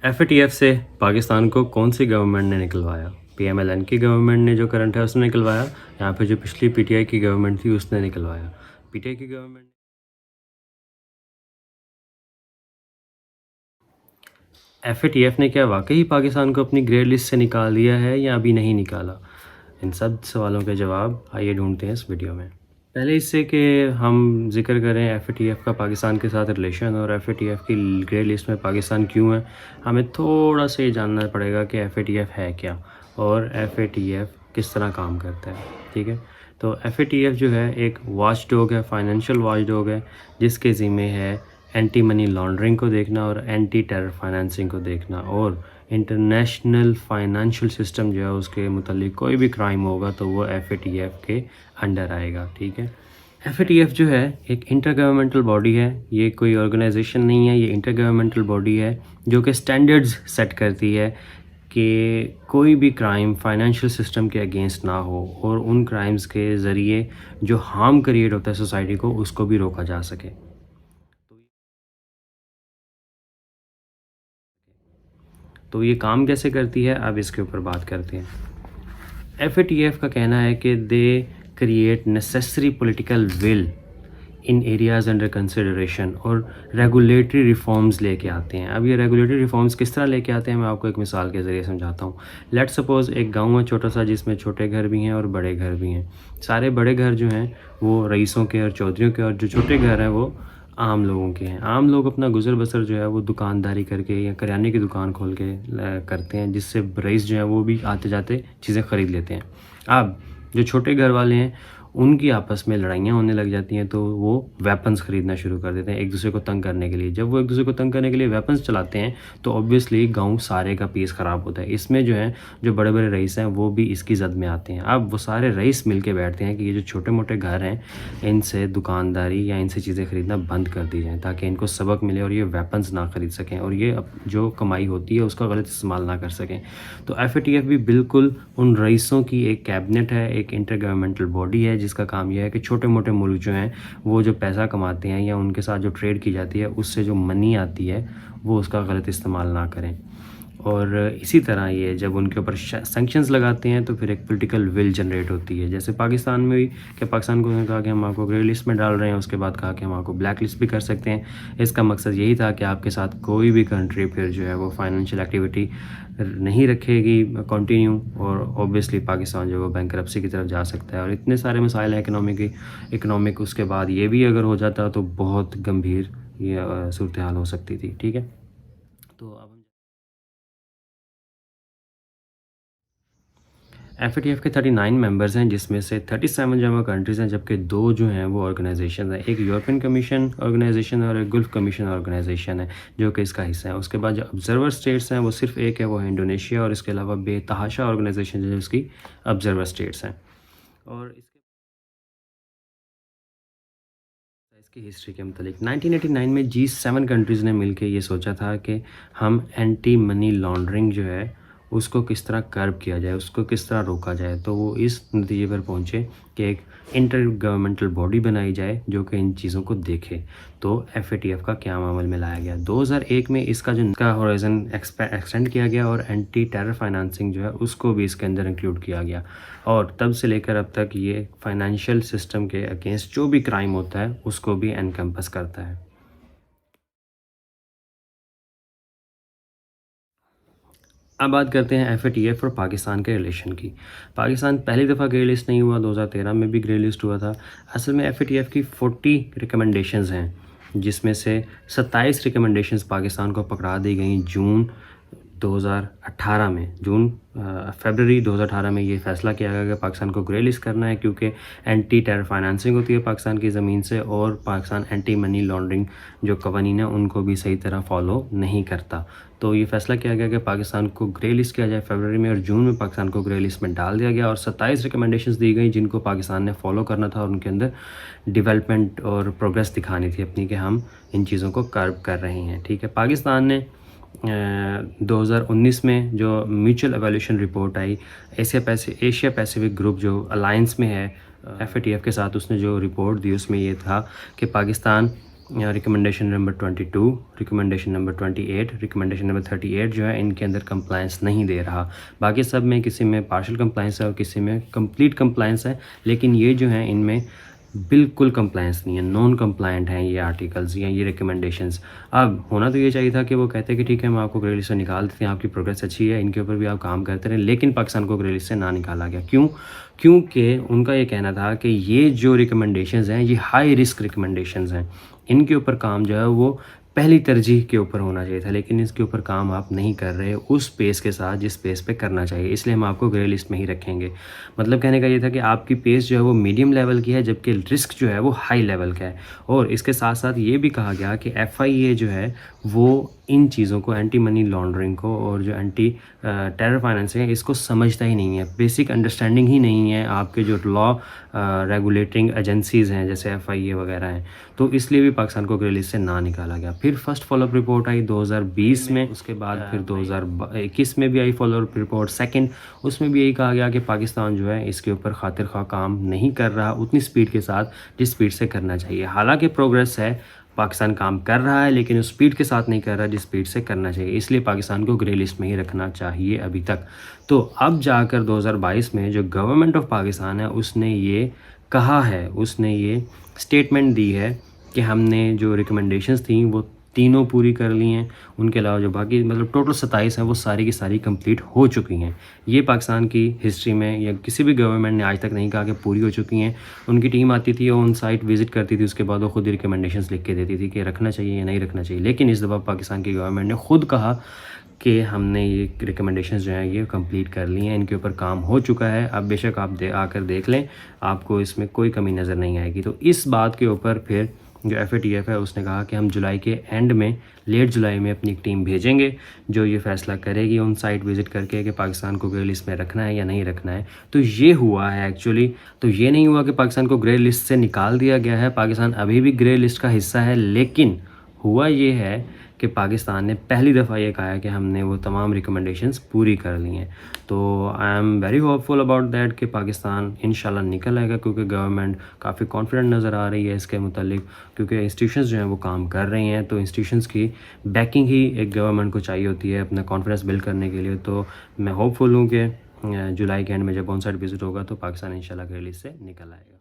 F A T F سے پاکستان کو کون سی گورنمنٹ نے نکلوایا؟ پی ایم ایل این کی گورنمنٹ نے جو کرنٹ ہے اس نے نکلوایا، یا پھر جو پچھلی پی ٹی آئی کی گورنمنٹ تھی اس نے نکلوایا؟ پی ٹی آئی کی government. F A T F نے کیا واقعی پاکستان کو اپنی گرے لسٹ سے نکال دیا ہے یا ابھی نہیں نکالا؟ ان سب سوالوں کے جواب آئیے ڈھونڈتے ہیں اس ویڈیو میں۔ پہلے اس سے کہ ہم ذکر کریں ایف اے ٹی ایف کا پاکستان کے ساتھ ریلیشن اور ایف اے ٹی ایف کی گرے لسٹ میں پاکستان کیوں ہے، ہمیں تھوڑا سا یہ جاننا پڑے گا کہ ایف اے ٹی ایف ہے کیا اور ایف اے ٹی ایف کس طرح کام کرتا ہے، ٹھیک ہے؟ تو ایف اے ٹی ایف جو ہے ایک واچ ڈوگ ہے، فائنینشیل واچ ڈوگ ہے، جس کے ذمہ ہے اینٹی منی لانڈرنگ کو دیکھنا اور اینٹی ٹیرر فائنینسنگ کو دیکھنا، اور انٹرنیشنل فائنینشیل سسٹم جو ہے اس کے متعلق کوئی بھی کرائم ہوگا تو وہ ایف اے ٹی ایف کے انڈر آئے گا، ٹھیک ہے؟ ایف اے ٹی ایف جو ہے ایک انٹر گورنمنٹل باڈی ہے، یہ کوئی آرگنائزیشن نہیں ہے، یہ انٹر گورنمنٹل باڈی ہے جو کہ سٹینڈرڈز سیٹ کرتی ہے کہ کوئی بھی کرائم فائنینشیل سسٹم کے اگینسٹ نہ ہو اور ان کرائمز کے ذریعے جو ہارم کریٹ ہوتا ہے سوسائٹی کو اس کو بھی روکا جا سکے۔ تو یہ کام کیسے کرتی ہے، اب اس کے اوپر بات کرتے ہیں۔ ایف اے ٹی ایف کا کہنا ہے کہ they create necessary political will in areas under consideration, اور ریگولیٹری ریفارمز لے کے آتے ہیں۔ اب یہ ریگولیٹری ریفارمز کس طرح لے کے آتے ہیں، میں آپ کو ایک مثال کے ذریعے سمجھاتا ہوں۔ لیٹ سپوز ایک گاؤں ہے چھوٹا سا جس میں چھوٹے گھر بھی ہیں اور بڑے گھر بھی ہیں۔ سارے بڑے گھر جو ہیں وہ رئیسوں کے اور چودھریوں کے، اور جو چھوٹے گھر ہیں وہ عام لوگوں کے ہیں۔ عام لوگ اپنا گزر بسر جو ہے وہ دکانداری کر کے یا کریانے کی دکان کھول کے کرتے ہیں، جس سے رئیس جو ہیں وہ بھی آتے جاتے چیزیں خرید لیتے ہیں۔ اب جو چھوٹے گھر والے ہیں ان کی آپس میں لڑائیاں ہونے لگ جاتی ہیں تو وہ ویپنز خریدنا شروع کر دیتے ہیں ایک دوسرے کو تنگ کرنے کے لیے۔ جب وہ ایک دوسرے کو تنگ کرنے کے لیے ویپنز چلاتے ہیں تو اوبویسلی گاؤں سارے کا پیس خراب ہوتا ہے۔ اس میں جو ہے جو بڑے بڑے رئیس ہیں وہ بھی اس کی زد میں آتے ہیں۔ اب وہ سارے رئیس مل کے بیٹھتے ہیں کہ یہ جو چھوٹے موٹے گھر ہیں ان سے دکانداری یا ان سے چیزیں خریدنا بند کر دی جائیں تاکہ ان کو سبق ملے اور یہ ویپنز نہ خرید سکیں اور یہ جو کمائی ہوتی ہے اس کا غلط استعمال نہ کر سکیں۔ تو ایف اے ٹی ایف بھی بالکل ان رئیسوں کی ایک کیبنٹ ہے، ایک انٹر گورنمنٹل باڈی ہے جس کا کام یہ ہے کہ چھوٹے موٹے ملک جو ہیں وہ جو پیسہ کماتے ہیں یا ان کے ساتھ جو ٹریڈ کی جاتی ہے اس سے جو منی آتی ہے وہ اس کا غلط استعمال نہ کریں۔ اور اسی طرح یہ جب ان کے اوپر سینکشنز لگاتے ہیں تو پھر ایک پولیٹیکل ول جنریٹ ہوتی ہے، جیسے پاکستان میں بھی کہ پاکستان کو کہا کہ ہم آپ کو گرے لسٹ میں ڈال رہے ہیں، اس کے بعد کہا کہ ہم آپ کو بلیک لسٹ بھی کر سکتے ہیں۔ اس کا مقصد یہی تھا کہ آپ کے ساتھ کوئی بھی کنٹری پھر جو ہے وہ فائنینشیل ایکٹیویٹی نہیں رکھے گی کنٹینیو، اور اوبویسلی پاکستان جو ہے وہ بینکرپسی کی طرف جا سکتا ہے۔ اور اتنے سارے مسائل ہیں اکنامک، اس کے بعد یہ بھی اگر ہو جاتا تو بہت گمبھیر یہ صورتحال ہو سکتی تھی، ٹھیک ہے؟ تو اب ایف اے ٹی ایف کے 39 ممبرز ہیں، جس میں سے 37 جو ہیں وہ کنٹریز ہیں، جبکہ 2 جو ہیں وہ آرگنائزیشن ہیں، ایک یورپین کمیشن آرگنائزیشن اور ایک گلف کمیشن آرگنائزیشن ہے جو کہ اس کا حصہ ہے۔ اس کے بعد جو آبزرور اسٹیٹس ہیں وہ صرف ایک ہے، وہ ہے انڈونیشیا، اور اس کے علاوہ بے تحاشا آرگنائزیشن جو اس کی آبزرور اسٹیٹس ہیں۔ اور اس کی ہسٹری کے متعلق 1989 میں G7 کنٹریز نے مل کے یہ سوچا تھا کہ ہم اینٹی منی لانڈرنگ جو ہے اس کو کس طرح کرب کیا جائے، اس کو کس طرح روکا جائے۔ تو وہ اس نتیجے پر پہنچے کہ ایک انٹر گورنمنٹل باڈی بنائی جائے جو کہ ان چیزوں کو دیکھے۔ تو ایف اے ٹی ایف کا قیام عمل میں لایا گیا۔ 2001 میں اس کا جو ہورائزن ایکسٹینڈ کیا گیا اور اینٹی ٹیرر فائنانسنگ جو ہے اس کو بھی اس کے اندر انکلوڈ کیا گیا، اور تب سے لے کر اب تک یہ فائنینشیل سسٹم کے اگینسٹ جو بھی کرائم ہوتا ہے اس کو بھی انکمپس کرتا ہے۔ اب بات کرتے ہیں ایف اے ٹی ایف اور پاکستان کے ریلیشن کی۔ پاکستان پہلی دفعہ گرے لسٹ نہیں ہوا، 2013 میں بھی گرے لسٹ ہوا تھا۔ اصل میں ایف اے ٹی ایف کی 40 ریکمنڈیشنز ہیں، جس میں سے 27 ریکمنڈیشنز پاکستان کو پکڑا دی گئیں جون 2018 میں۔ فیبرری 2018 میں یہ فیصلہ کیا گیا کہ پاکستان کو گرے لسٹ کرنا ہے، کیونکہ اینٹی ٹیرر فائنانسنگ ہوتی ہے پاکستان کی زمین سے، اور پاکستان اینٹی منی لانڈرنگ جو قوانین ہیں ان کو بھی صحیح طرح فالو نہیں کرتا۔ تو یہ فیصلہ کیا گیا کہ پاکستان کو گرے لسٹ کیا جائے فیبرری میں، اور جون میں پاکستان کو گرے لسٹ میں ڈال دیا گیا، اور 27 ریکمنڈیشنز دی گئیں جن کو پاکستان نے فالو کرنا تھا، اور ان کے اندر ڈیولپمنٹ اور پروگریس دکھانی تھی اپنی کہ ہم ان چیزوں کو کرب کر رہے ہیں، ٹھیک ہے؟ پاکستان نے 2019 میں جو میوچل ایویلیوشن رپورٹ آئی، ایشیا پیسیفک گروپ جو الائنس میں ہے ایف اے ٹی ایف کے ساتھ، اس نے جو رپورٹ دی اس میں یہ تھا کہ Pakistan recommendation number 22، recommendation number 28، recommendation number 38 جو ہے ان کے اندر کمپلائنس نہیں دے رہا. باقی سب میں کسی میں پارشل کمپلائنس ہے اور کسی میں کمپلیٹ کمپلائنس ہے، لیکن یہ جو ہیں ان میں بالکل کمپلائنس نہیں ہے، نان کمپلائنٹ ہیں یہ آرٹیکلز یا یہ ریکمنڈیشنز. اب ہونا تو یہ چاہیے تھا کہ وہ کہتے کہ ٹھیک ہے ہم آپ کو گرے لسٹ سے نکال دیتے ہیں، آپ کی پروگریس اچھی ہے، ان کے اوپر بھی آپ کام کرتے رہیں، لیکن پاکستان کو گرے لسٹ سے نہ نکالا گیا. کیونکہ ان کا یہ کہنا تھا کہ یہ جو ریکمنڈیشنز ہیں یہ ہائی رسک ریکمنڈیشنز ہیں، ان کے اوپر کام جو ہے وہ پہلی ترجیح کے اوپر ہونا چاہیے تھا، لیکن اس کے اوپر کام آپ نہیں کر رہے اس پیس کے ساتھ جس پیس پہ کرنا چاہیے، اس لیے ہم آپ کو گرے لسٹ میں ہی رکھیں گے. مطلب کہنے کا یہ تھا کہ آپ کی پیس جو ہے وہ میڈیم لیول کی ہے، جبکہ رسک جو ہے وہ ہائی لیول کا ہے. اور اس کے ساتھ ساتھ یہ بھی کہا گیا کہ ایف آئی اے جو ہے وہ ان چیزوں کو، اینٹی منی لانڈرنگ کو اور جو اینٹی ٹیرر فائنینسنگ ہے اس کو سمجھتا ہی نہیں ہے، بیسک انڈرسٹینڈنگ ہی نہیں ہے آپ کے جو لا ریگولیٹنگ ایجنسیز ہیں جیسے ایف آئی اے وغیرہ ہیں. تو اس لیے بھی پاکستان کو گرے لسٹ سے نہ نکالا گیا. پھر فرسٹ فالو اپ رپورٹ آئی 2020 میں، اس کے بعد پھر 2021 میں بھی آئی فالو اپ رپورٹ سیکنڈ. اس میں بھی یہی کہا گیا کہ پاکستان جو ہے اس کے اوپر خاطر خواہ کام نہیں کر رہا اتنی سپیڈ کے ساتھ جس سپیڈ سے کرنا چاہیے. حالانکہ پروگریس ہے، پاکستان کام کر رہا ہے، لیکن اس سپیڈ کے ساتھ نہیں کر رہا جس سپیڈ سے کرنا چاہیے، اس لیے پاکستان کو گرے لسٹ میں ہی رکھنا چاہیے ابھی تک. تو اب جا کر 2022 میں جو گورنمنٹ آف پاکستان ہے اس نے یہ کہا ہے، اس نے یہ اسٹیٹمنٹ دی ہے کہ ہم نے جو ریکمنڈیشنز تھیں وہ تینوں پوری کر لی ہیں، ان کے علاوہ جو باقی مطلب ٹوٹل 27 ہیں وہ ساری کی ساری کمپلیٹ ہو چکی ہیں. یہ پاکستان کی ہسٹری میں یا کسی بھی گورنمنٹ نے آج تک نہیں کہا کہ پوری ہو چکی ہیں. ان کی ٹیم آتی تھی اور ان سائٹ وزٹ کرتی تھی، اس کے بعد وہ خود ہی ریکمنڈیشنز لکھ کے دیتی تھی کہ رکھنا چاہیے یا نہیں رکھنا چاہیے. لیکن اس دفعہ پاکستان کی گورنمنٹ نے خود کہا کہ ہم نے یہ ریکمنڈیشنز جو ہیں یہ کمپلیٹ کر لی ہیں، ان کے اوپر کام ہو چکا ہے. اب بے شک آپ آ کر دیکھ لیں، آپ کو اس میں کوئی کمی نظر نہیں آئے گی. تو اس بات کے اوپر پھر جو ایف اے ٹی ایف ہے اس نے کہا کہ ہم جولائی کے اینڈ میں، لیٹ جولائی میں اپنی ایک ٹیم بھیجیں گے جو یہ فیصلہ کرے گی ان سائٹ وزٹ کر کے کہ پاکستان کو گرے لسٹ میں رکھنا ہے یا نہیں رکھنا ہے. تو یہ ہوا ہے ایکچولی. تو یہ نہیں ہوا کہ پاکستان کو گرے لسٹ سے نکال دیا گیا ہے، پاکستان ابھی بھی گرے لسٹ کا حصہ ہے، لیکن ہوا یہ ہے کہ پاکستان نے پہلی دفعہ یہ کہا ہے کہ ہم نے وہ تمام ریکمنڈیشنز پوری کر لی ہیں. تو I am very hopeful about that کہ پاکستان انشاءاللہ نکل آئے گا، کیونکہ گورنمنٹ کافی کانفیڈنٹ نظر آ رہی ہے اس کے متعلق، کیونکہ انسٹیٹیوشنز جو ہیں وہ کام کر رہی ہیں. تو انسٹیٹیوشنز کی بیکنگ ہی ایک گورنمنٹ کو چاہیے ہوتی ہے اپنا کانفیڈنس بلڈ کرنے کے لیے. تو میں ہوپ فل ہوں کہ جولائی کے اینڈ میں جب آن سائٹ وزٹ ہوگا تو پاکستان انشاءاللہ گرے لسٹ سے نکل آئے گا.